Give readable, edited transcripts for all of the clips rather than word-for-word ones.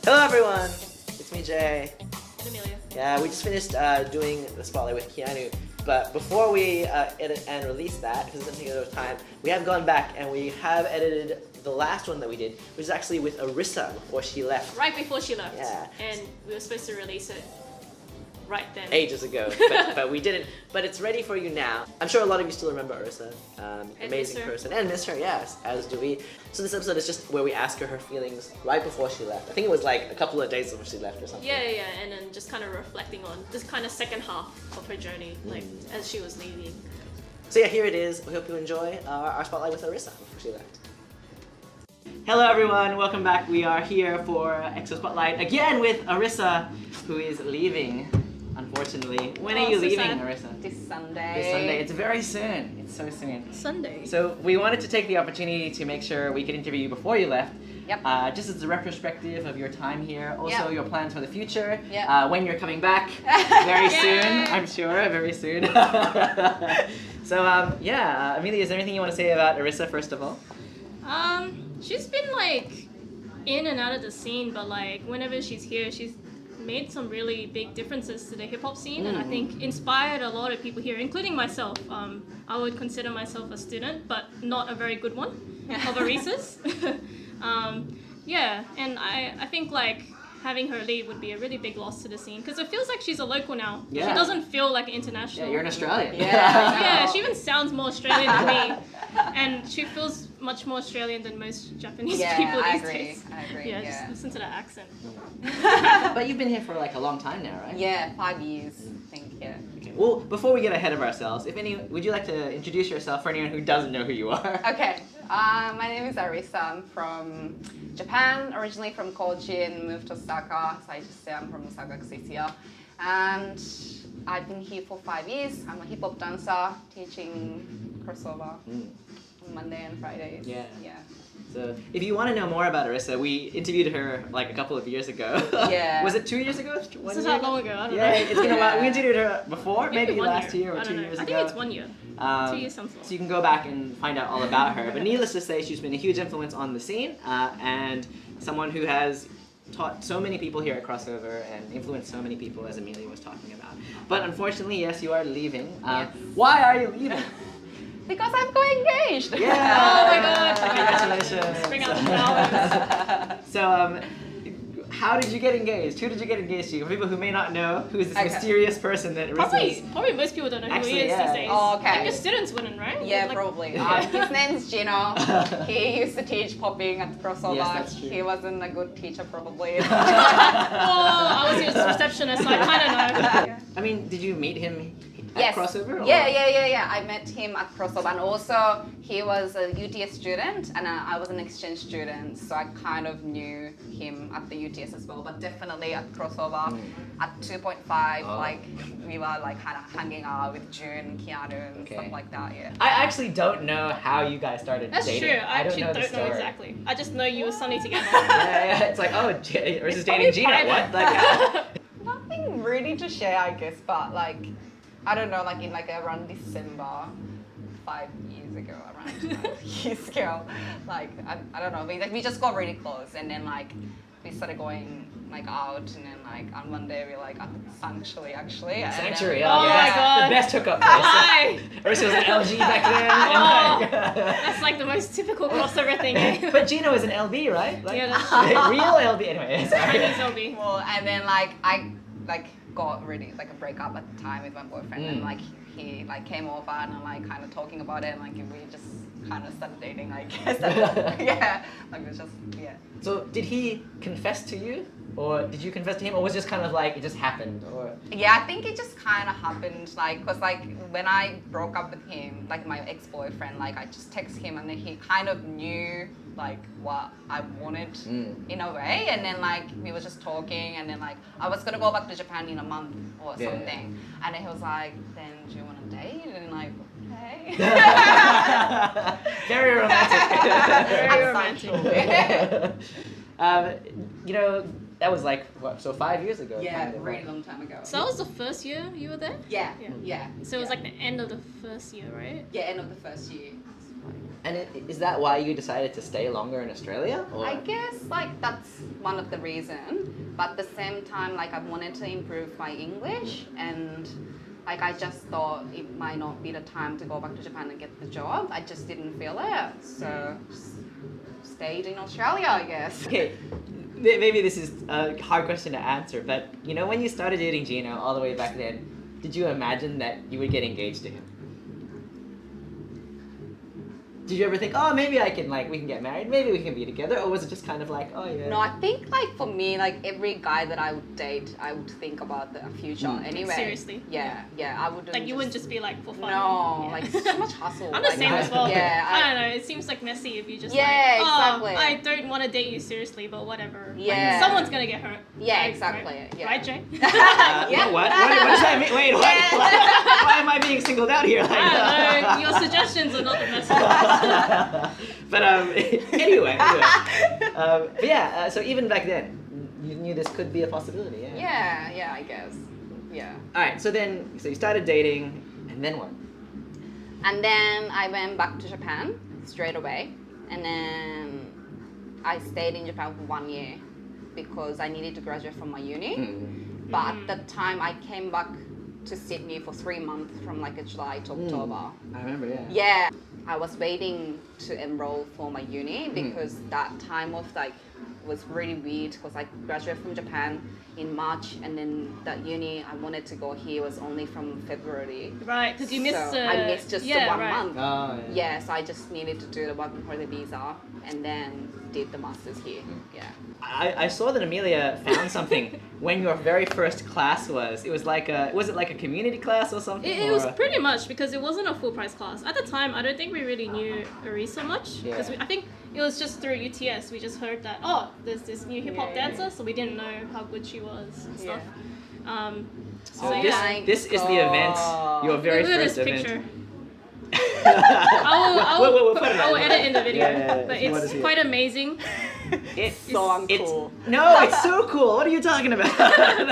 Hello everyone, it's me Jaye And Amelia. Yeah, we just finished doing the spotlight with Keanu, but before we edit and release that, because it's going to take a little time, we have gone back and we have edited the last one that we did, which is actually with Arisa before she left. Right before she left. Yeah. And we were supposed to release it right then. Ages ago, but we didn't. But it's ready for you now. I'm sure a lot of you still remember Arisa. Amazing person. And miss her, yes, as do we. So this episode is just where we ask her feelings right before she left. I think it was like a couple of days before she left or something. Yeah, and then just kind of reflecting on this kind of second half of her journey, like as she was leaving. So yeah, here it is. We hope you enjoy our spotlight with Arisa before she left. Hello everyone, welcome back. We are here for Exo Spotlight again with Arisa, who is leaving, unfortunately. When are you leaving, sad. Arisa? This Sunday. This Sunday. It's very soon. It's so soon. Sunday. So we wanted to take the opportunity to make sure we could interview you before you left. Yep. Just as a retrospective of your time here, also Yep. your plans for the future, Yep. when you're coming back, very soon, I'm sure, very soon. So yeah, Amelia, is there anything you want to say about Arisa first of all? She's been like in and out of the scene, but like whenever she's here, she's made some really big differences to the hip hop scene, and I think inspired a lot of people here, including myself. I would consider myself a student, but not a very good one of Arisa's. Yeah, and I think like having her leave would be a really big loss to the scene because it feels like she's a local now. Yeah. She doesn't feel like international. Yeah, you're an Australian. Yeah, she even sounds more Australian than me, and she feels much more Australian than most Japanese people these days. I agree. Yeah, just listen to that accent. But you've been here for like a long time now, right? Yeah, 5 years, I think, yeah. Okay. Well, before we get ahead of ourselves, would you like to introduce yourself for anyone who doesn't know who you are? Okay, my name is Arisa. I'm from Japan, originally from Kochi and moved to Osaka. So I just say I'm from Osaka because it's here. And I've been here for 5 years. I'm a hip hop dancer teaching crossover on Monday and Fridays. Yeah. Yeah. So, if you want to know more about Arisa, we interviewed her like a couple of years ago. Yeah. Was it 2 years ago? This is how long ago? I don't Yeah, know. it's been a while. We interviewed her before, maybe 1 last year or I 2 don't know. years I ago. think it's 1 year. 2 years sounds long. So you can go back and find out all about her. But needless to say, she's been a huge influence on the scene and someone who has taught so many people here at Crossover and influenced so many people, as Amelia was talking about. But unfortunately, yes, you are leaving. Yes. Why are you leaving? Because I'm going engaged. Yeah! Oh my god! Congratulations! Bring out the flowers. So, how did you get engaged? Who did you get engaged to? For people who may not know, who is this Okay. mysterious person that Arisa is? Probably most people don't know who Actually, he is yeah. these days. Oh, okay. Like your students wouldn't, right? Yeah, Like, probably. His name's Gino. He used to teach popping at Crossover. Yes, that's true. He wasn't a good teacher, probably. Oh, I was his receptionist, so I kind of know. I mean, did you meet him at Yes. Crossover? Or? Yeah. I met him at Crossover, and also he was a UTS student, and I was an exchange student, so I kind of knew him at the UTS as well. But definitely at Crossover, at 2.5, like we were like kind of hanging out with June, Keanu, and Okay. stuff like that. Yeah. I actually don't know how you guys started That's dating. true. I actually don't know the don't know story. exactly. I just know you were Sunny together. Yeah, it's like, oh, Arisa's dating Gina. private. What? Like, Nothing really to share, I guess, but like, I don't know, like in like around December, 5 years ago, around 5 years ago, like I don't know, we just got really close, and then like we started going like out, and then like on Monday we like at Sanctuary actually. and then- Sanctuary. Oh my God. The best hookup place. Why? Arisa was an LG back then. Oh. And like, That's like the most typical crossover thing. Eh? but Gino is an LB, right? Like, Yeah, that's true. real LB. Anyway, sorry. Chinese LB. Well, and then like I like got really like a breakup at the time with my boyfriend, and like he like came over and I'm like kind of talking about it, and like we just kind of started dating, I guess. Yeah, like it was just So did he confess to you, or did you confess to him, or was it just kind of like it just happened, or? Yeah, I think it just kind of happened, like, cause like when I broke up with him, like my ex-boyfriend, like I just texted him, and then he kind of knew like what I wanted in a way, and then like we were just talking, and then like I was gonna go back to Japan in a month or something, and then he was like, then do you want to date? And like, okay. Very romantic. Very romantic. You know, that was like what? So 5 years ago. Yeah, kind of, really right? long time ago. So that was the first year you were there? Yeah. So it was Yeah. like the end of the first year, right? Yeah, end of the first year. And is that why you decided to stay longer in Australia? Or? I guess like that's one of the reasons, but at the same time like I wanted to improve my English, and like I just thought it might not be the time to go back to Japan and get the job. I just didn't feel it, so just stayed in Australia, I guess. Okay, maybe this is a hard question to answer, but you know, when you started dating Gino all the way back then, did you imagine that you would get engaged to him? Did you ever think, oh, maybe we can get married, maybe we can be together, or was it just kind of like, oh yeah? No, I think like for me, like every guy that I would date, I would think about the future anyway. Seriously? Yeah, I wouldn't. Like you wouldn't just be like for fun. No, Yeah. like it's too much hustle. I'm the like, same as well. Yeah, I don't know. It seems like messy if you just Yeah, like, oh, exactly. I don't want to date you seriously, but whatever. Like, Yeah. someone's gonna get hurt. Yeah, Right? exactly. Right, Yeah. right Jay? Yeah. What does that mean? Wait, what? Why am I being singled out here? Like, I don't know. Your suggestions are not the best. But anyway. But yeah, so even back then, you knew this could be a possibility. Yeah. Yeah, I guess. Yeah. All right. So you started dating, and then what? And then I went back to Japan straight away, and then I stayed in Japan for 1 year because I needed to graduate from my uni. But at that time, I came back to Sydney for 3 months from like July to October. I remember. Yeah. Yeah, I was waiting to enroll for my uni because that time of like was really weird because I graduated from Japan in March, and then that uni I wanted to go here was only from February. Right, because you missed. So I missed just the 1 month. Oh, yeah. Yeah, so I just needed to do the working holiday visa and then did the masters here. Yeah. I saw that Amelia found something when your very first class was. It was like was it like a community class or something? It was pretty much because it wasn't a full price class. At the time, I don't think we really knew Arisa much. Because I think it was just through UTS. We just heard that, oh, there's this new hip hop dancer, so we didn't know how good she was and stuff. So yeah. this is the event, your very Look at first this event. picture. We'll put it I will out. edit in the video, Yeah. but What it's is it? quite amazing. It's So uncool. No, it's so cool. What are you talking about?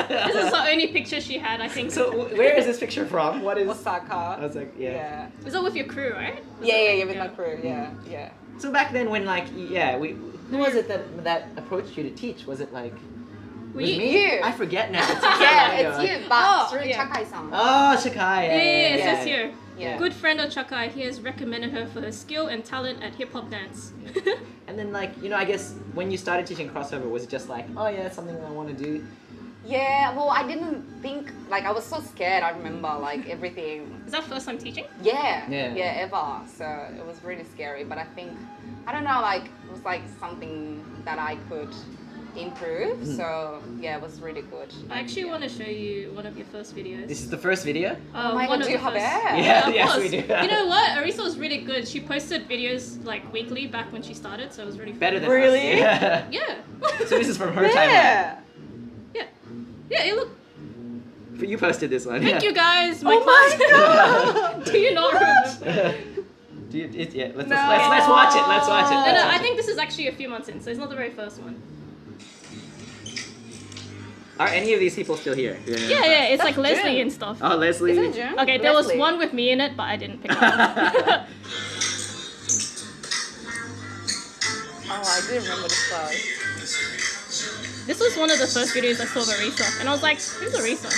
This is the only picture she had, I think. So where is this picture from? What is? Osaka. I was like, yeah. Was it with your crew, right? Yeah, with my crew. Yeah. So back then, when who was it that approached you to teach? Was it like? Were Was you- me? You. I forget now. It's Yeah, it's you, but Oh, through yeah. Chakai-san. Oh, Shakai. Yeah, it says here. Yeah. Good friend of Chakai, he has recommended her for her skill and talent at hip hop dance. And then I guess when you started teaching crossover, was it just like, oh yeah, it's something that I want to do? Yeah, well, I didn't think, like, I was so scared, I remember, like, everything. Is that first time teaching? Yeah, Yeah. ever. So it was really scary, but I think, I don't know, like, it was like something that I could improve. So yeah, it was really good. I actually want to show you one of your first videos. This is the first video? Oh my one god, of do you the have first- it? Yeah, of yes, course. we do. You know what? Arisa was really good. She posted videos like weekly back when she started, so it was really fun. Better than Really? us. Yeah. Yeah. So this is from her timeline. Yeah. Yeah. Yeah, it looked. But you posted this one. Thank yeah. you guys. My Oh my class. Do you not remember? Let's watch it. Let's watch it. No, Let's no, watch I it. think this is actually a few months in, so it's not the very first one. Are any of these people still here? Yeah, it's like That's Leslie June. and stuff. Oh, Leslie. Isn't it June? Okay, there was Leslie. one with me in it, but I didn't pick it up. Oh, I do remember this class. This was one of the first videos I saw of Arisa, and I was like, who's Arisa?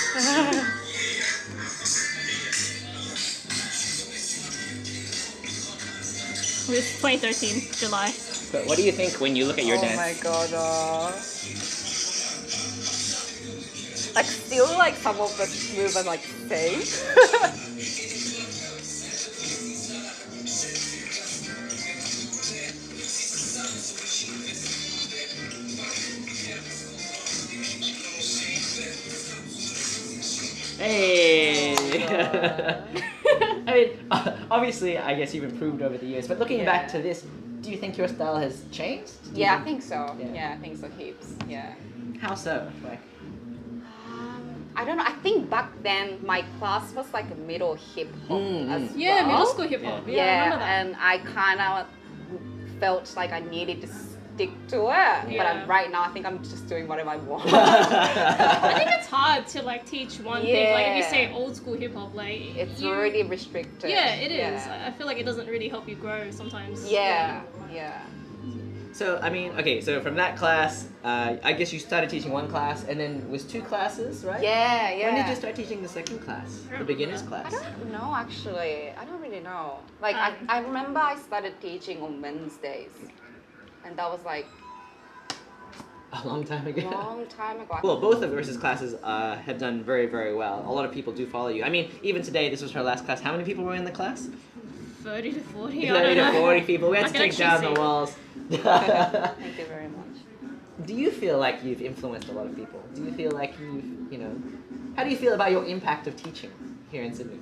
It was 2013, July. But what do you think when you look at your Oh dance? my god. Like still like some of the moves are like same. Hey! Oh I mean, obviously, I guess you've improved over the years, but looking back Yeah. to this, do you think your style has changed? Do you Yeah, I think so. Yeah. Yeah, I think so heaps. Yeah. How so? Like, I don't know. I think back then my class was like a middle hip hop as well. Yeah, middle school hip hop. Yeah, I Yeah, remember that. and I kind of felt like I needed to stick to it. Yeah. But right now, I think I'm just doing whatever I want. I think it's hard to like teach one thing. Like if you say Yeah. old school hip hop, like It's you- already restricted. Yeah, it is. Yeah. I feel like it doesn't really help you grow sometimes. Yeah. So, I mean, okay, so from that class, I guess you started teaching one class and then was 2 classes, right? Yeah. When did you start teaching the second class? The beginner's I class? don't know actually. I don't really know. Like Um, I remember I started teaching on Wednesdays, and that was like A long time ago. a long time ago. Well, both of Arisa's classes have done very, very well. A lot of people do follow you. I mean, even today, this was her last class. How many people were in the class? 30 to 40. 30 to 40 people. We had I to can take down actually the see. walls. Thank you very much. Do you feel like you've influenced a lot of people? Do you feel like you've, how do you feel about your impact of teaching here in Sydney?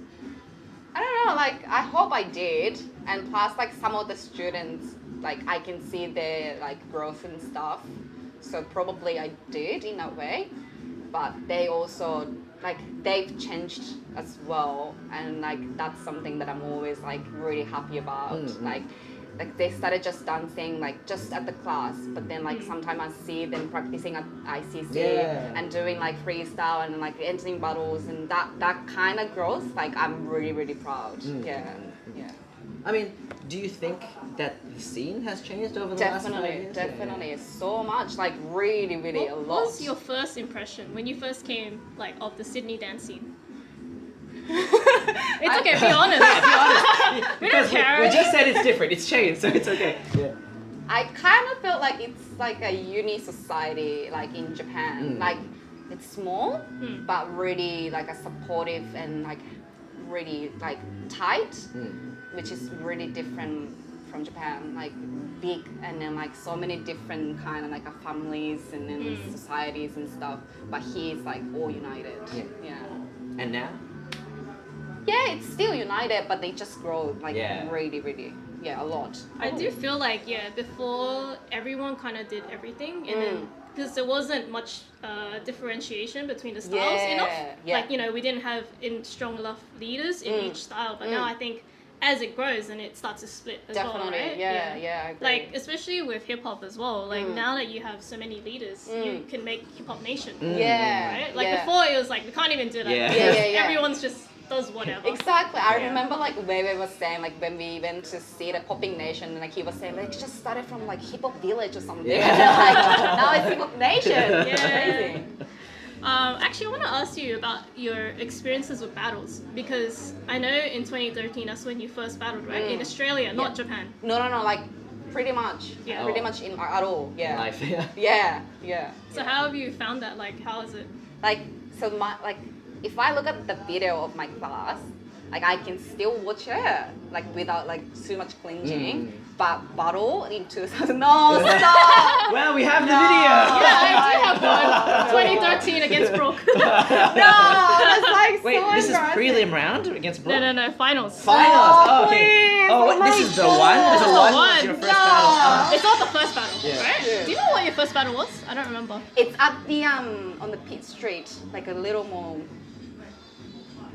I don't know, like I hope I did, and plus like some of the students, like I can see their like growth and stuff, so probably I did in a way, but they also like they've changed as well, and like that's something that I'm always like really happy about. Mm-hmm. Like they started just dancing like just at the class, but then like sometimes I see them practicing at ICC Yeah. and doing like freestyle and like entering battles, and that kind of growth, like I'm really proud. Yeah. I mean, do you think that the scene has changed over the last 5 years? Definitely, so much, like really a What lot. was your first impression when you first came like of the Sydney dance scene? It's okay, be honest. We don't care. We just said it's different. It's changed, so it's okay. Yeah. I kind of felt like it's like a uni society, like in Japan. Like it's small, but really like a supportive and like really like tight, which is really different from Japan. Like big, and then like so many different kind of like families and then societies and stuff. But here it's like all united. Yeah. And now? Yeah, it's still united, but they just grow like Yeah. really, a lot. I do feel like, before everyone kind of did everything, and then because there wasn't much differentiation between the styles enough. Yeah. Like, we didn't have strong enough leaders in each style, but now I think as it grows, then it starts to split as well, Definitely, right? yeah, I agree. Like, especially with hip hop as well. Like, now that you have so many leaders, you can make Hip Hop Nation. Yeah, Right? Like, yeah. before it was like, we can't even do that. Yeah. Yeah. Everyone's just does whatever. Exactly. I Yeah. remember like Wei was saying like when we went to see the Popping Nation, and like he was saying like just started from like Hip Hop Village or something. Yeah. And then, like now it's Hip Hop Nation. Yeah. It's amazing. Actually, I want to ask you about your experiences with battles, because I know in 2013 that's when you first battled, right? In Australia, not Japan. No, like pretty much. Yeah. Pretty Oh. much in at all. Yeah. Life, yeah. Yeah. So how have you found that? Like, how is it? Like so my like if I look at the video of my class, like I can still watch it like without like too much cringing. But battle in 2000, no stop. Well, we have the No. video. Yeah, I do have one. 2013 against Brooke. No, that's like Wait, so this is embarrassing. prelim round against Brooke? No, finals. Finals. Oh, okay. please. Oh, Oh this my is the one. This is God. the one. One. It's your first No. battle. It's not the first battle, Yeah. right? Yeah. Do you know what your first battle was? I don't remember. It's at the on the Pitt Street, like a little more.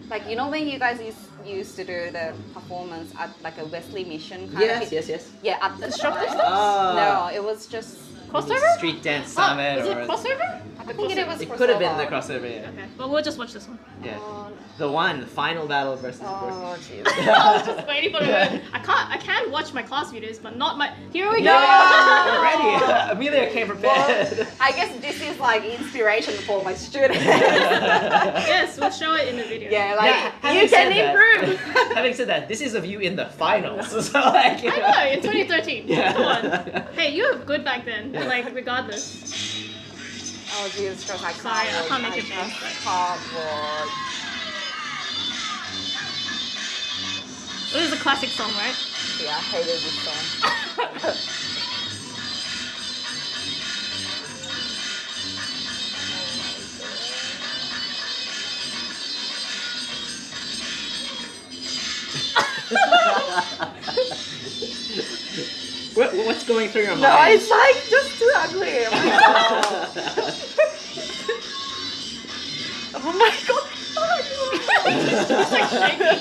Like when you guys used to do the performance at like a Wesley Mission kind of. Yes. Yeah, at the Disruptive time. Oh. No, it was just. Crossover? Street dance summit. Was it or crossover? I think it was. It could have been the crossover. crossover, yeah. Okay, but we'll just watch this one. Yeah. Oh, The one, the final battle versus Brooke. oh jeez. I was just waiting for it. I can watch my class videos, but not my. Here we go. We're ready. Amelia came prepared. I guess this is like inspiration for my students. Yes, we'll show it in the video. Yeah, like having you said can that- improve. Having said that, this is of you in the finals. So like, I know, in 2013. Yeah. Come on. Hey, you were good back then, like, regardless. Oh Jesus Christ, I can't Sorry, I watch. can't make it just big. can't watch. This is a classic song, right? Yeah, I hated this song. What's going through your No, mind? it's like just too ugly. Oh my god. Oh my god. It's like shaking.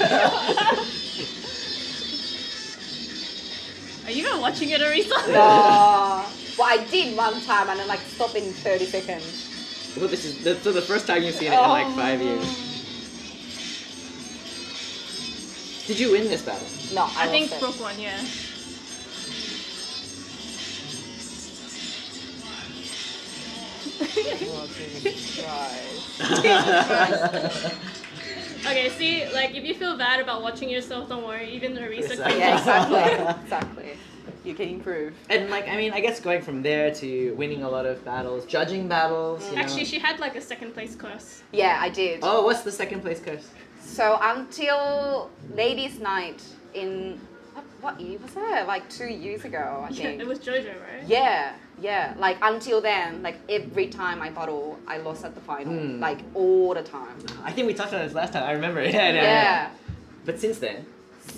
Are you even watching it, Arisa? No. Well, Well, I did one time and then like stop in 30 seconds. Well, this is the first time you've seen it in like 5 years. Did you win this battle? No, I think lost it. Brooke won, yeah. Oh, Jesus Christ. Okay, see, like, if you feel bad about watching yourself, don't worry, even Arisa Exactly. can. Yeah, exactly. Exactly. You can improve. And like, I mean, I guess going from there to winning a lot of battles, judging battles. You know. Actually, she had like a second place curse. Yeah, I did. Oh, what's the second place curse? So until ladies' night in what year was it? Like 2 years ago, I Yeah, think. it was JoJo, right? Yeah. Like until then, like every time I battle, I lost at the final. Like all the time. I think we touched on this last time. I remember it. Yeah. Yeah. But since then,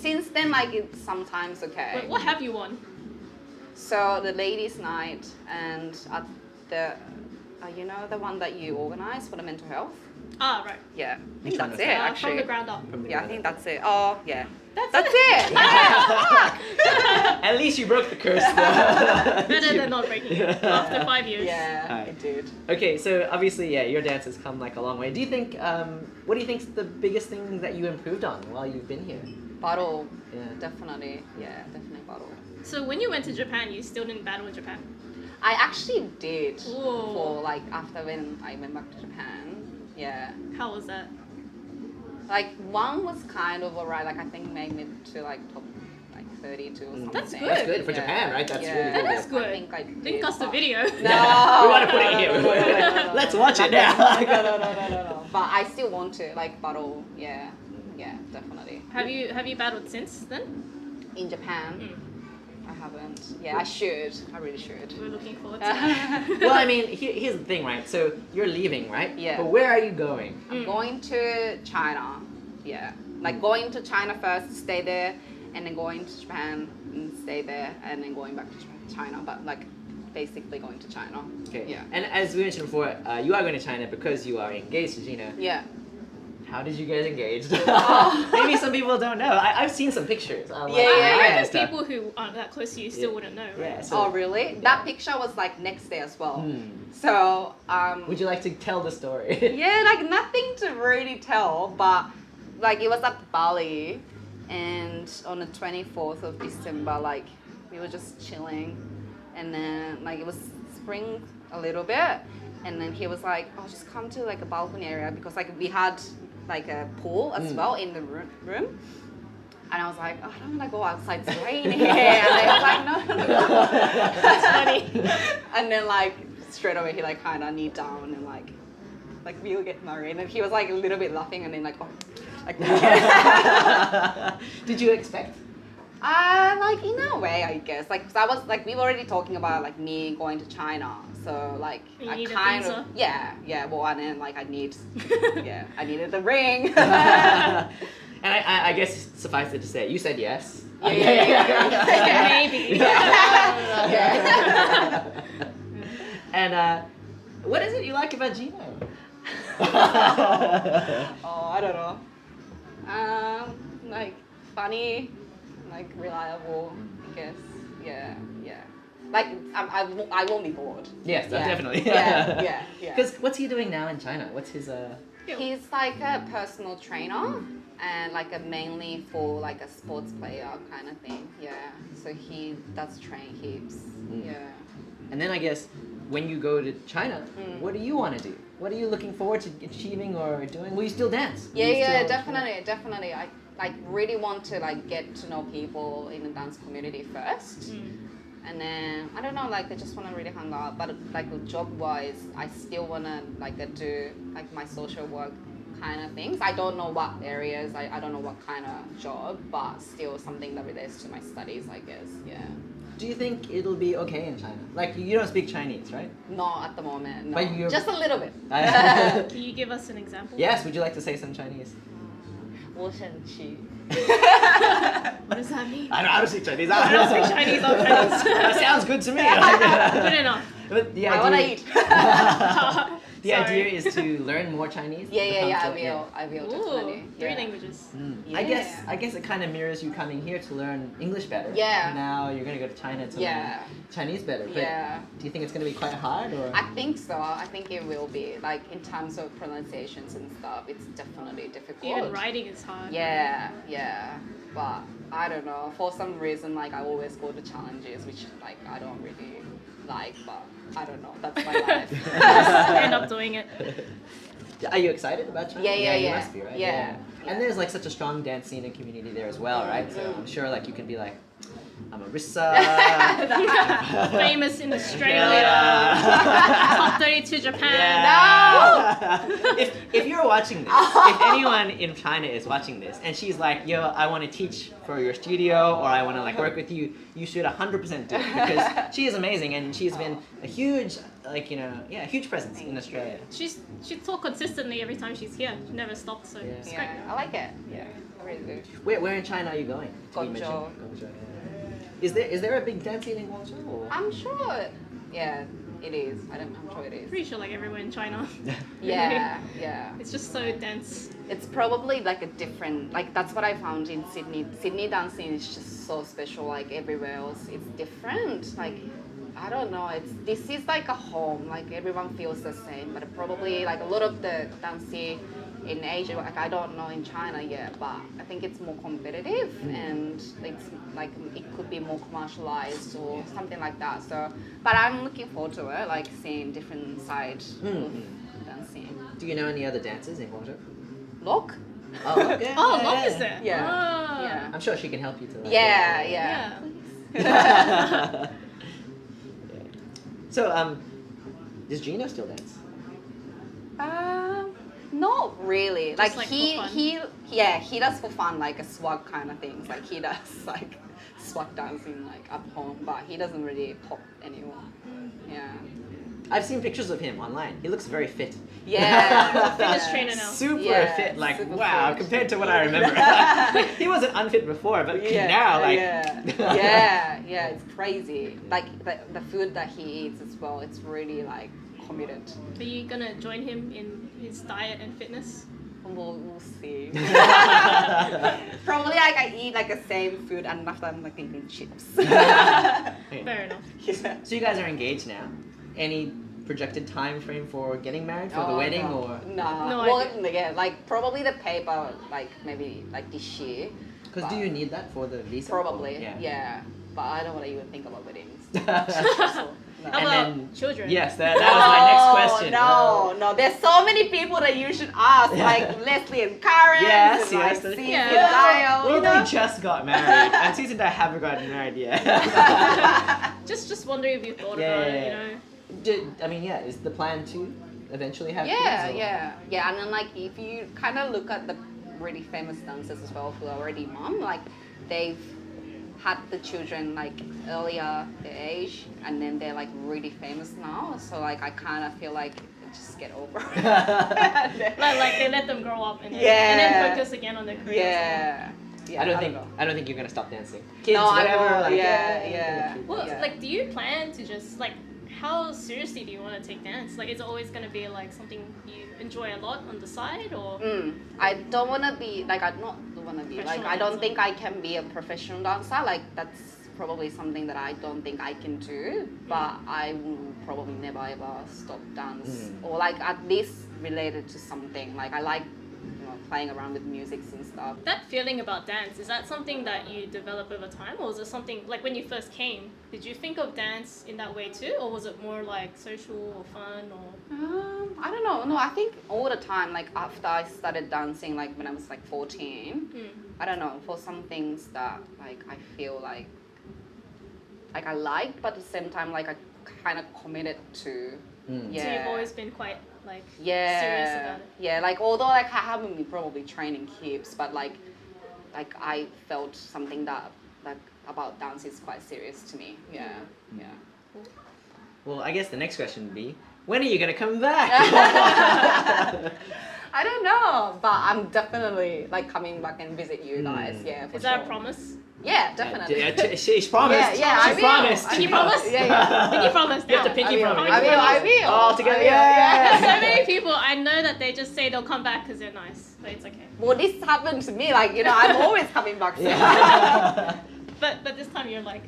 Since then, like it's sometimes okay. Wait, what have you won? So the ladies' night and at the, you know, the one that you organize for the mental health. Ah, right. Yeah, I Which think one that's was it that? actually. From the ground up. Yeah, I think that's it. Oh, yeah. That's That's it. it. Yeah. at least you broke the curse. Better than not breaking it after 5 years. Yeah, Alright. I did. Okay, so obviously, yeah, your dance has come like a long way. Do you think? What do you think's the biggest thing that you improved on while you've been here? Battle. Yeah. Definitely. Yeah, definitely battle. So when you went to Japan, you still didn't battle in Japan? I actually did Ooh. for like after when I went back to Japan. Yeah. How was that? Like one was kind of alright. Like I think made me to like top like 32 or something. That's good. That's good for Yeah. Japan, right? That's Yeah. really good. That is good. I think I did. Link us the but- video. No. We wanna put it here. No. Let's watch it now. No. But I still want to like battle. Yeah, definitely. Have you battled since then? In Japan, I haven't. Yeah, I should. I really should. We're looking forward to that. Well, I mean, here's the thing, right? So you're leaving, right? Yeah. But where are you going? I'm going to China. Yeah, like going to China first, stay there, and then going to Japan and stay there, and then going back to China. But like basically going to China. Okay. Yeah. And as we mentioned before, you are going to China because you are engaged to Gina. Yeah. How did you get engaged? Maybe some people don't know. I've seen some pictures. Yeah, I yeah. reckon people who aren't that close to you still wouldn't know, right? Yeah, so, Oh really? That picture was like next day as well. Hmm. So Would you like to tell the story? yeah, like nothing to really tell, but like it was at Bali, and on the 24th of December, like we were just chilling, and then like it was spring a little bit, and then he was like, "Oh, just come to like a balcony area," because like we had like a pool as well in the room. And I was like, oh, I don't want to go outside, it's raining. And they was like, no. That's funny. And then like straight away he like kind of kneed down and like we'll get married. And he was like a little bit laughing and then like, oh, like. Did you expect? Like in a way, I guess. Like, 'cause I was like, we were already talking about like me going to China. So like, You I need a kind visa? of, yeah. Well, and then like I needed the ring. And I guess suffice it to say, you said yes. Yeah. Maybe. Yeah. And what is it you like about Gino? Oh, I don't know. Like funny, like reliable, I guess. Yeah. Like I won't be bored. Yes, Yeah. definitely. Yeah. Because what's he doing now in China? What's his He's like a personal trainer and like a mainly for like a sports player kind of thing. Yeah. So he does train heaps. Yeah. And then I guess when you go to China, what do you want to do? What are you looking forward to achieving or doing? Will you still dance? Will you Yeah, still- definitely. I like really want to like get to know people in the dance community first. And then I don't know, like I just want to really hang out. But like job wise, I still wanna like do like my social work kind of things. I don't know what areas. I don't know what kind of job, but still something that relates to my studies, I guess. Yeah. Do you think it'll be okay in China? Like you don't speak Chinese, right? Not at the moment. No. But you're- Just a little bit. Can you give us an example? Yes. Would you like to say some Chinese? 我想去. What does that mean? I don't speak Chinese. I don't speak Chinese, I'll Chinese. That sounds good to me. Good enough. But the I want to idea- eat. The idea is to learn more Chinese. I will Ooh, definitely. three Yeah. languages. I guess it kind of mirrors you coming here to learn English better. Yeah. Now you're gonna go to China to learn Chinese better. But Yeah. do you think it's gonna be quite hard or? I think so. I think it will be. Like in terms of pronunciations and stuff, it's definitely difficult. Even writing is hard. Yeah. But I don't know. For some reason, like I always go to challenges, which like I don't really like. But I don't know. That's my life. Just end up doing it. Are you excited about China? Yeah. You must be, right? Yeah. And there's like such a strong dance scene and community there as well, right? So I'm sure like you can be like, I'm Arisa. Famous in Australia. Top 32 Japan. If you're watching this, if anyone in China is watching this, and she's like, yo, I want to teach for your studio, or I want to like work with you, you should 100% do it because she is amazing and she's been a huge, like a huge presence in Australia. She talks consistently every time she's here. She never stops, so it's great. I like it. Yeah, I really do. Where in China are you going? Guangzhou. Is there a big dance scene in Guangzhou? Or? I'm sure. Yeah, it is. I'm sure it is. Pretty sure like everywhere in China. Yeah. It's just so dense. It's probably like a different, like that's what I found in Sydney. Sydney dancing is just so special. Like everywhere else, it's different. Like I don't know. This is like a home. Like everyone feels the same. But probably like a lot of the dancing in Asia, like I don't know in China yet, but I think it's more competitive and it's like it could be more commercialized or something like that. So, but I'm looking forward to it, like seeing different side of dancing. Do you know any other dances in Guangzhou? Look. Oh, okay. Oh, Locke is there. Yeah. Ah. Yeah. I'm sure she can help you to. Like, Yeah. So, does Gino still dance? Not really. Just, Like like, he for fun? he does for fun, like a swag kind of things. Like he does like swag dancing like at home, but he doesn't really pop anymore. Yeah. I've seen pictures of him online. He looks very fit. Yeah. Fitness trainer now. Super fit. Like super wow, fit. compared to what I remember. Like, he wasn't unfit before, but now like. Yeah, it's crazy. Like the food that he eats as well. It's really like committed. Are you gonna join him in his diet and fitness? We'll see. Probably like I eat like the same food and after I'm like eating chips. Fair enough. Yeah. So you guys are engaged now. Any projected time frame for getting married for the Oh, wedding no. or? No. Well, yeah, like probably the paper, like maybe like this year. Because do you need that for the visa? Probably, Or- yeah. But I don't want to even think about weddings. So, How And about then- children? Yes, that was my next question. No. There's so many people that you should ask, like Leslie and Karen. Yes, and, yes. Like, Steve Yeah. and Lyle. Well, they just got married, and Susan and I haven't gotten married yet. Just wondering if you thought Yeah, about yeah, it, yeah. Is the plan to eventually have kids? Yeah, or- yeah. And then like if you kind of look at the really famous dancers as well who are already mom, like they've had the children like earlier their age, and then they're like really famous now. So like I kind of feel like just get over it. Like they let them grow up and then focus again on their career. Yeah. I don't think you're gonna stop dancing. Kids, No, I whatever. won't. Like, Yeah. Well, Yeah. like, do you plan to just like, how seriously do you want to take dance? Like, is it always gonna be like something you enjoy a lot on the side, or? I don't want to be like I don't want to be like I don't think I can be a professional dancer. Like that's probably something that I don't think I can do. But I will probably never ever stop dance or like at least related to something. Like I like playing around with music and stuff. That feeling about dance, is that something that you develop over time, or was it something like when you first came? Did you think of dance in that way too, or was it more like social or fun or? I don't know. No, I think all the time. Like after I started dancing, like when I was like 14, I don't know. For some things that like I feel like I like, but at the same time like I kind of committed to. Yeah. So you've always been quite like Yeah. serious about it. Yeah, like although like I haven't been probably training hips, but like I felt something that like about dance is quite serious to me. Yeah. Well, I guess the next question would be, when are you gonna come back? I don't know, but I'm definitely like coming back and visit you guys. Yeah, for Is that sure. a promise? Yeah, definitely. She's promised. Yeah, I She's will. promised. Pinky promise? Yeah. Pinky promise. You have to now. pinky promise. I will. All together. Yeah. I mean, many people I know that they just say they'll come back because they're nice, but it's okay. Well, this happened to me. Like, I'm always coming back. But this time you're like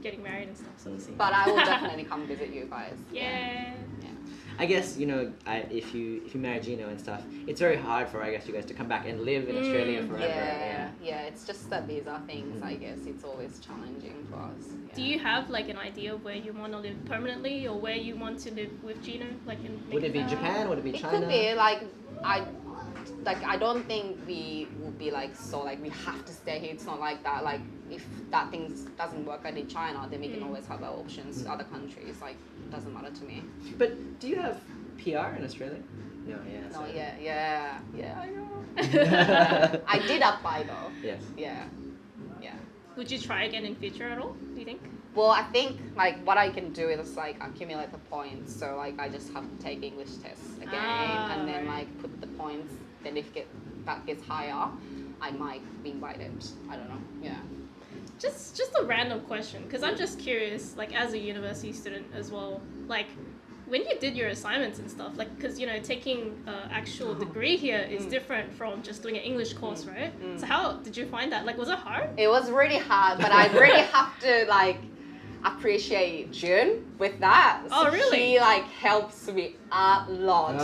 getting married and stuff, so we'll see. But I will definitely come visit you guys. Yeah. I guess if you marry Gino and stuff, it's very hard for you guys to come back and live in Australia forever. Yeah. It's just the visa things. I guess it's always challenging for us. Yeah. Do you have like an idea of where you want to live permanently, or where you want to live with Gino? Would it be Japan? Would it be China? It could be I don't think we would be like so like we have to stay here. It's not like that. Like if that thing doesn't work out in China, then we can always have our options. Other countries, like doesn't matter to me. But do you have PR in Australia? No, Yeah, I know. I did apply though. Yes. Yeah. Would you try again in future at all? Do you think? Well, I think like what I can do is like accumulate the points. So like I just have to take English tests again, and then like put the points. Then if that gets higher, I might be invited. I don't know. Yeah. Just a random question, because I'm just curious, like as a university student as well, like when you did your assignments and stuff, like because taking actual degree here is different from just doing an English course, right? So how did you find that? Like, was it hard? It was really hard, but I really have to like appreciate June with that. Oh, So really? He like helps me a lot.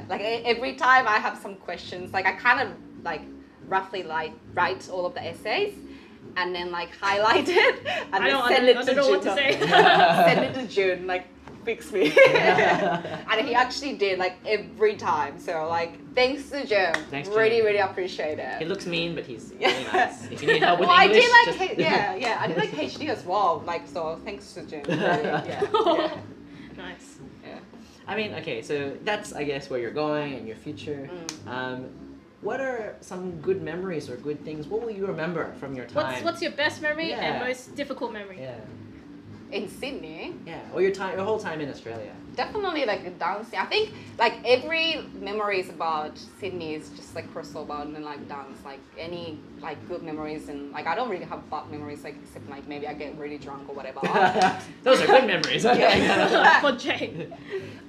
Like every time I have some questions, like I kind of like roughly like write all of the essays and then like highlight it and then send it to June. I don't know what to say. Send it to June, like fix me. And he actually did like every time. So like thanks to June. Thanks, really, June. really appreciate it. He looks mean, but he's really nice. If you need help with Well, English, I did like just... I did like HD as well. Like so, thanks to June. Really, Nice. yeah. I mean, okay, so that's, I guess, where you're going and your future. What are some good memories or good things? What will you remember from your time? What's your best memory Yeah. and most difficult memory? Yeah. In Sydney, Or your whole time in Australia. definitely like dancing. I think like every memories about Sydney is just like crossover and then like dance. Like any like good memories and like I don't really have bad memories like except like maybe I get really drunk or whatever. Those are good memories. For Jay.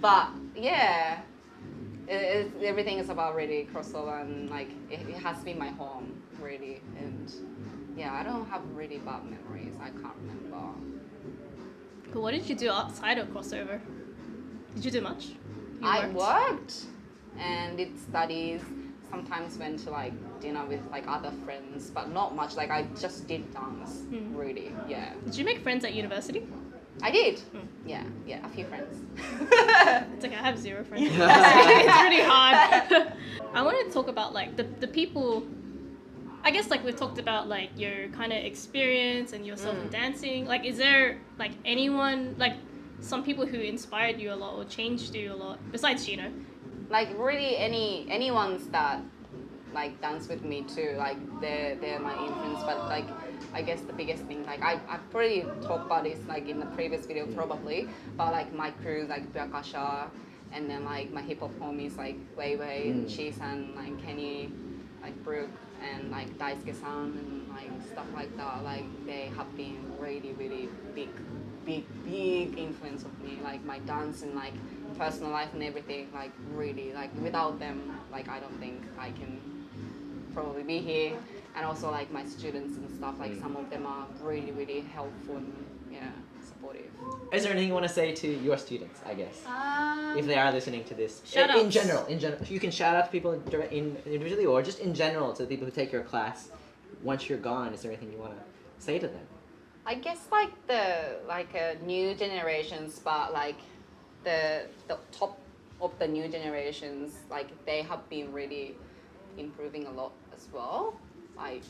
But yeah, everything is about really crossover and like it has been my home really and yeah, I don't have really bad memories. I can't remember. But what did you do outside of crossover? Did you do much? I worked and did studies. Sometimes went to like dinner with like other friends, but not much. Like I just did dance, really. Yeah. Did you make friends at university? I did. Yeah, a few friends. It's like I have 0 friends. It's really hard. I wanted to talk about like the people. I guess like we've talked about like your kind of experience and yourself in dancing. Like, is there like anyone like some people who inspired you a lot or changed you a lot besides Gino? Like really anyone's that like dance with me too. Like they're my influence. But like I guess the biggest thing like I probably talked about this like in the previous video probably. But like my crew like Byakasha and then like my hip hop homies like Wei Wei and Chi-san, like Kenny, like Brooke. And like Daisuke-san and like stuff like that, like they have been really, really big influence of me. Like my dance and like personal life and everything, like really, like without them, like I don't think I can probably be here. And also like my students and stuff, like some of them are really, really helpful and supportive. Is there anything you want to say to your students, I guess? If they are listening to this. Shout in outs. general. You can shout out to people individually or just in general to the people who take your class. Once you're gone, is there anything you want to say to them? I guess like the new generations, but like the top of the new generations, like they have been really improving a lot as well. Like,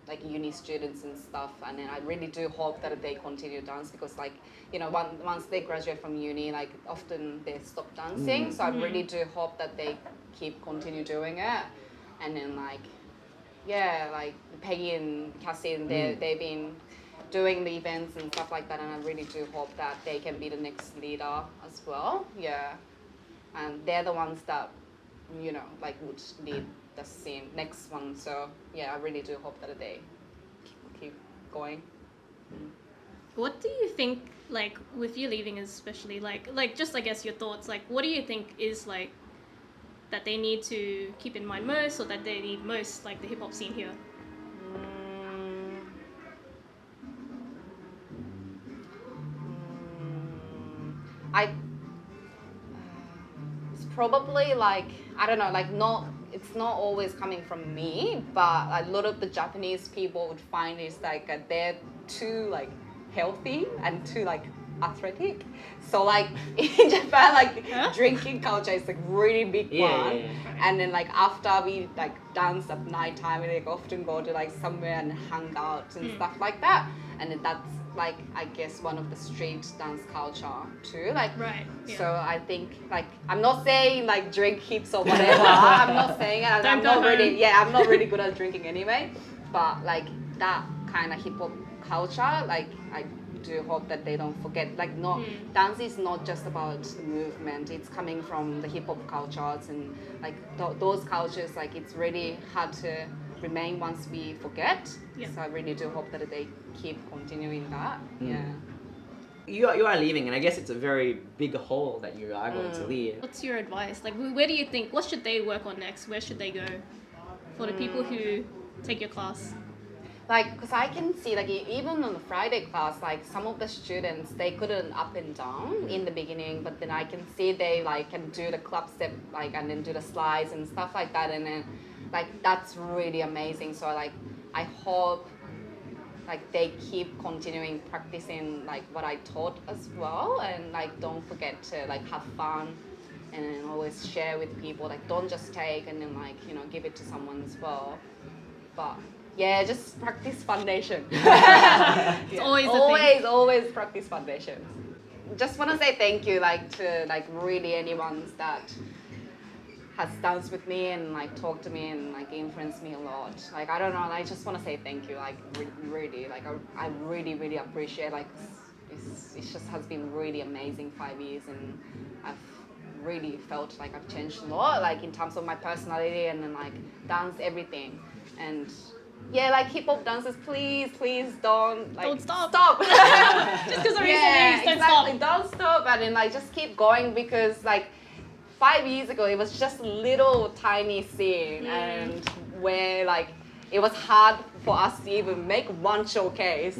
like uni students and stuff, and then I really do hope that they continue dance because like once they graduate from uni, like often they stop dancing, so I really do hope that they continue doing it. And then like like Peggy and Cassie, they've been doing the events and stuff like that, and I really do hope that they can be the next leader as well. And they're the ones that like would lead the scene next one. So I really do hope that they keep going. What do you think, like, with you leaving especially, like just, I guess, your thoughts, like, what do you think is, like, that they need to keep in mind most, or that they need most, like, the hip-hop scene here? I it's probably like, I don't know, like not, it's not always coming from me, but a lot of the Japanese people would find is like they're too like healthy and too like athletic. So like in Japan, like drinking culture is like really big one. And then like after we like dance at night time, we like often go to like somewhere and hang out and stuff like that. And then that's like, I guess, one of the street dance culture too. Like, so I think like, I'm not saying like drink heaps or whatever. I'm not saying it. I'm not really good at drinking anyway. But like that kind of hip hop culture, like I do hope that they don't forget. Like, not dance is not just about the movement. It's coming from the hip hop cultures and like those cultures. Like, it's really hard to remain once we forget. So I really do hope that they keep continuing that. You are leaving, and I guess it's a very big hole that you are going to leave. What's your advice? Like, where do you think, what should they work on next? Where should they go for the people who take your class? Like, because I can see, like, even on the Friday class, like, some of the students, they couldn't up and down in the beginning, but then I can see they, like, can do the club step, like, and then do the slides and stuff like that, and then, like, that's really amazing. So, like, I hope, like, they keep continuing practicing, like, what I taught as well, and, like, don't forget to, like, have fun, and then always share with people. Like, don't just take and then, like, you know, give it to someone as well. But yeah, just practice foundation. It's always practice foundation. Just want to say thank you, like, to like really anyone that has danced with me and like talked to me and like influenced me a lot. Like, I don't know, I just want to say thank you, like really, like I really appreciate, like it just has been really amazing 5 years, and I've really felt like I've changed a lot, like in terms of my personality and then like dance, everything. And yeah, like hip hop dancers, please don't like stop. Just because of don't stop. Don't stop, and then like just keep going, because like 5 years ago it was just a little tiny scene, and where like it was hard for us to even make one showcase.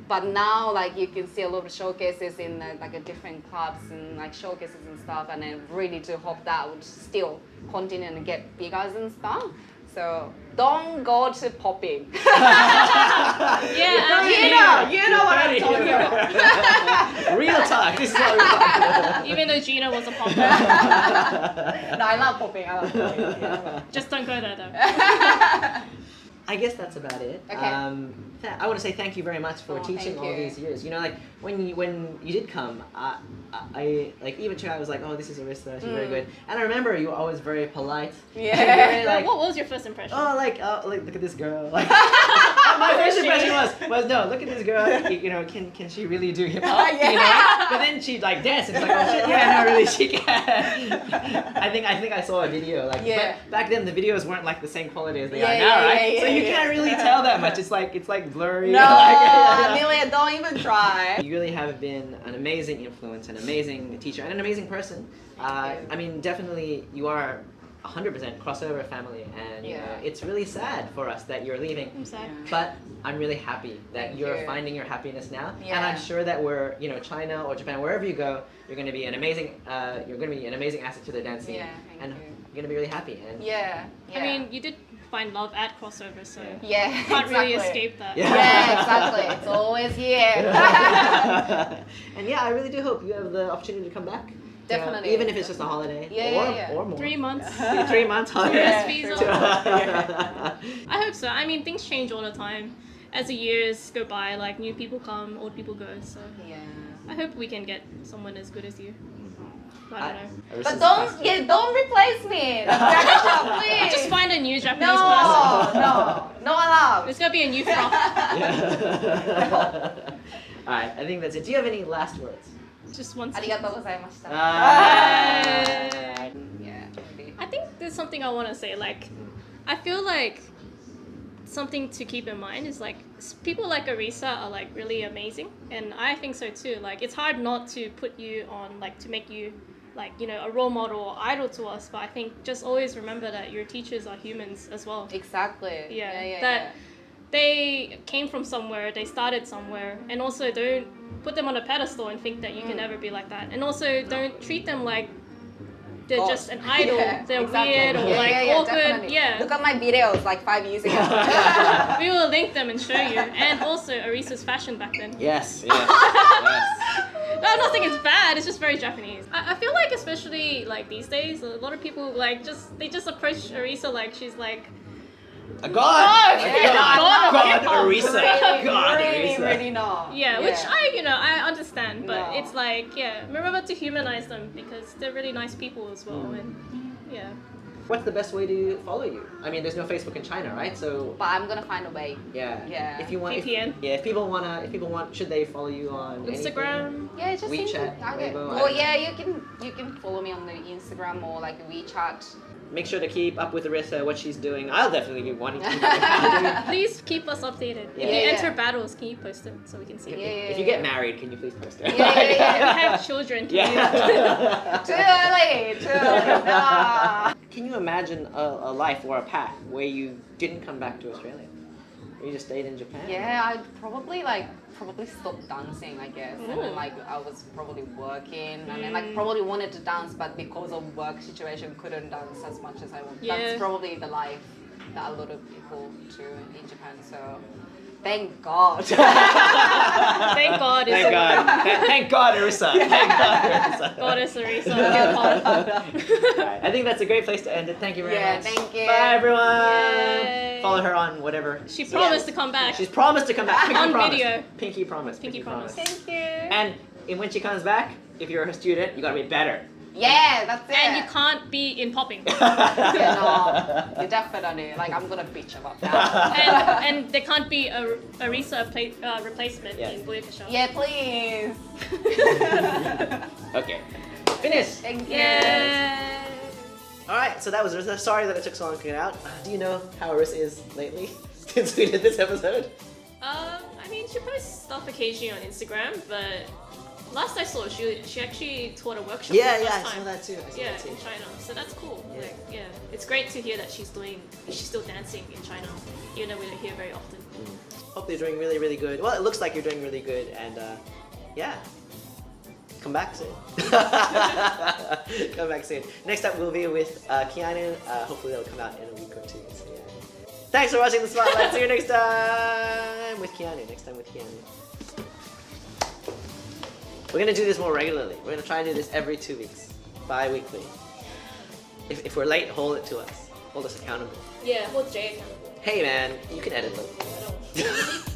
But now, like, you can see a lot of showcases in like a different clubs and like showcases and stuff, and I really do hope that would still continue and get bigger and stuff. So don't go to popping. You know what I'm talking about. Real talk. This is what we're talking about. Even though Gina was a popper. No, I love popping. Yeah. Just don't go there though. I guess that's about it. Okay. I want to say thank you very much for teaching thank all you. these years. You know, like when you did come, I like even I was like, oh, this is Arisa, she's very good. And I remember you were always very polite. Yeah. Very, like, what was your first impression? like look at this girl. Like my first impression was no, look at this girl. You know, can she really do hip hop? Yeah. You know? But then she like danced. It's like, oh shit, yeah, no, really, she can. I think I saw a video like. But back then the videos weren't like the same quality as they are now, right? So you can't really tell that much. It's like blurry. No, Amelia, don't even try. You really have been an amazing influence, an amazing teacher, and an amazing person. I mean, definitely you are 100% crossover family, and you know, it's really sad for us that you're leaving. I'm sad. But I'm really happy that you're finding your happiness now, and I'm sure that China or Japan, wherever you go, you're going to be an amazing asset to the dance scene, and you're going to be really happy. And I mean, you did find love at crossover, so you can't can't really escape that. Yeah, exactly. It's always here. And I really do hope you have the opportunity to come back. Definitely. Even if it's just a holiday or more. 3 months. 3 months holiday. Tourist visa. I hope so. I mean, things change all the time. As the years go by, like new people come, old people go. So I hope we can get someone as good as you. I don't know. But don't replace me. Please. Just find a new Japanese person. No allowed. There's gonna be a new frock. Alright, I think that's it. Do you have any last words? Just one. ありがとうございました。 I think there's something I want to say. Like, I feel like something to keep in mind is like people like Arisa are like really amazing, and I think so too. Like it's hard not to put you on, like to make you like, you know, a role model or idol to us, but I think just always remember that your teachers are humans as well. Exactly. That they came from somewhere, they started somewhere, and also don't put them on a pedestal and think that you can never be like that, and also don't treat them like they're just an idol. They're weird or awkward. Definitely. Look at my videos like 5 years ago. We will link them and show you. And also Arisa's fashion back then. Yes. No, I'm not saying it's bad. It's just very Japanese. I feel like especially like these days, a lot of people like they just approach Arisa like she's like a god. God, Arisa. Really not. Yeah, which I understand, but it's like, remember to humanize them because they're really nice people as well, and What's the best way to follow you? I mean, there's no Facebook in China, right? So. But I'm gonna find a way. Yeah. If you want. VPN. If people want, should they follow you on Instagram? Yeah, just WeChat, okay. Weibo, Well, you can follow me on the Instagram or like WeChat. Make sure to keep up with Arisa, what she's doing. I'll definitely be wanting to keep up. Please keep us updated. If you enter battles, can you post it so we can see it? If you get married, can you please post it? If you have children, can Too early. No. Can you imagine a life or a path where you didn't come back to Australia? Or you just stayed in Japan? Yeah, I'd probably stopped dancing, I guess. And then like I was probably working and then like probably wanted to dance, but because of work situation couldn't dance as much as I want. Yeah. That's probably the life that a lot of people do in Japan. So thank God. Thank God. Thank God. Thank God, Arisa. Thank God, Arisa. Goddess Arisa. Right. I think that's a great place to end it. Thank you very much. Thank you. Bye, everyone. Yay. Follow her on whatever. She promised to come back. She's promised to come back. Pinky On promise. video. Pinky promise. Pinky promise. Thank you. And when she comes back, if you're a student, you gotta be better. Yeah, that's it. And you can't be in popping. No, you definitely. Like, I'm gonna bitch about that. and there can't be a Arisa replacement in Buyukasha. Yeah, please. Okay. Finish. Thank you. Yay. Alright, so that was Arisa. Sorry that it took so long to get out. Do you know how Arisa is lately? Since we did this episode? I mean, she posts stuff occasionally on Instagram, but last I saw her, she actually taught a workshop for the Yeah, first I time. saw that too. I saw that too. In China. So that's cool. Yeah. It's great to hear that she's still dancing in China, even though we don't hear very often. Hope you're doing really, really good. Well, it looks like you're doing really good, and come back soon. Come back soon. Next up, we'll be with Keanu. Hopefully, that'll come out in a week or two. So yeah. Thanks for watching the Spotlight. See you next time with Keanu. We're gonna do this more regularly. We're gonna try and do this every 2 weeks, bi-weekly. If we're late, hold it to us. Hold us accountable. Yeah, hold Jay accountable. Hey man, you can edit them. I don't.